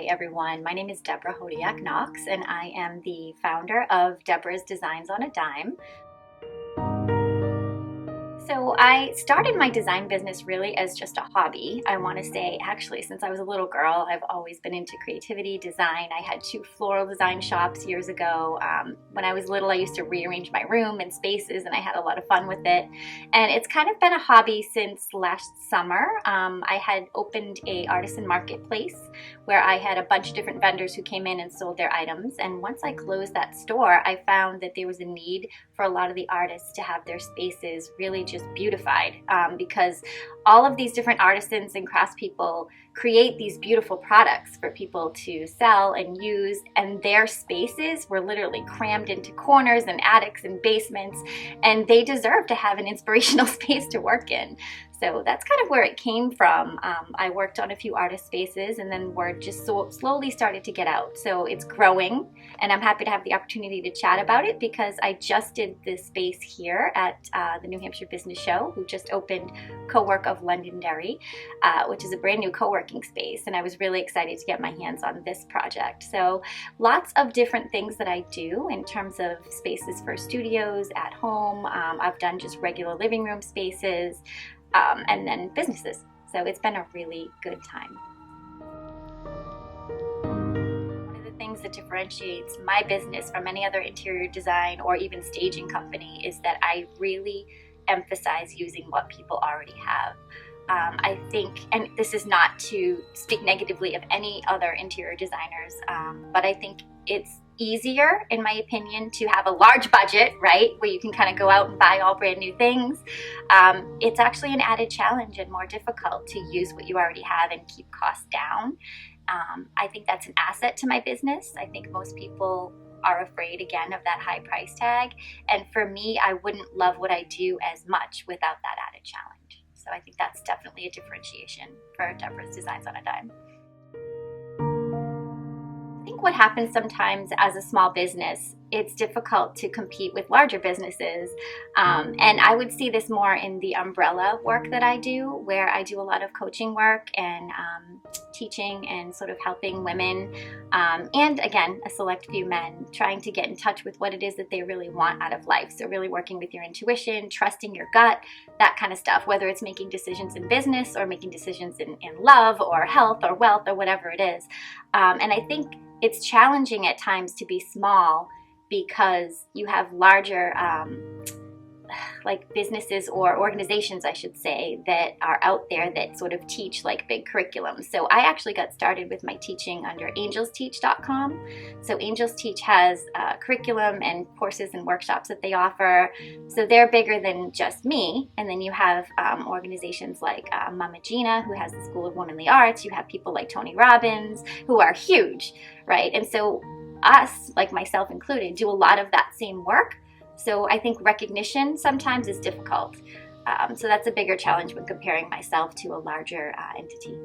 Hi everyone, my name is Deborah Knox and I am the founder of Deborah's Designs on a Dime. So I started my design business really as just a hobby. I want to say actually since I was a little girl I've always been into creativity, design. I had 2 floral design shops years ago. When I was little I used to rearrange my room and spaces and I had a lot of fun with it. And it's kind of been a hobby since last summer. I had opened a artisan marketplace where I had a bunch of different vendors who came in and sold their items. And once I closed that store I found that there was a need for a lot of the artists to have their spaces really just beautified, because all of these different artisans and craftspeople create these beautiful products for people to sell and use, and their spaces were literally crammed into corners and attics and basements, and they deserve to have an inspirational space to work in. So that's kind of where it came from. I worked on a few artist spaces and then word just slowly started to get out. So it's growing and I'm happy to have the opportunity to chat about it because I just did this space here at the New Hampshire Business Show, who just opened Co-work of Londonderry, which is a brand new co-working space. And I was really excited to get my hands on this project. So lots of different things that I do in terms of spaces for studios, at home. I've done just regular living room spaces. And then businesses. So it's been a really good time. One of the things that differentiates my business from any other interior design or even staging company is that I really emphasize using what people already have. I think, and this is not to speak negatively of any other interior designers, but I think it's easier, in my opinion, to have a large budget, right, where you can kind of go out and buy all brand new things. It's actually an added challenge and more difficult to use what you already have and keep costs down. I think that's an asset to my business. I think most people are afraid, again, of that high price tag. And for me, I wouldn't love what I do as much without that added challenge. So I think that's definitely a differentiation for Deborah's Designs on a Dime. I think what happens sometimes as a small business, it's difficult to compete with larger businesses. And I would see this more in the umbrella work that I do, where I do a lot of coaching work and teaching and sort of helping women, and again, a select few men, trying to get in touch with what it is that they really want out of life. So really working with your intuition, trusting your gut, that kind of stuff, whether it's making decisions in business or making decisions in love or health or wealth or whatever it is. And I think it's challenging at times to be small because you have larger like businesses or organizations, I should say, that are out there that sort of teach like big curriculums. So I actually got started with my teaching under angelsteach.com. So Angels Teach has curriculum and courses and workshops that they offer. So they're bigger than just me. And then you have organizations like Mama Gina, who has the School of Womanly Arts. You have people like Tony Robbins, who are huge, right? And so us, like myself included, do a lot of that same work. So I think recognition sometimes is difficult. So that's a bigger challenge when comparing myself to a larger entity.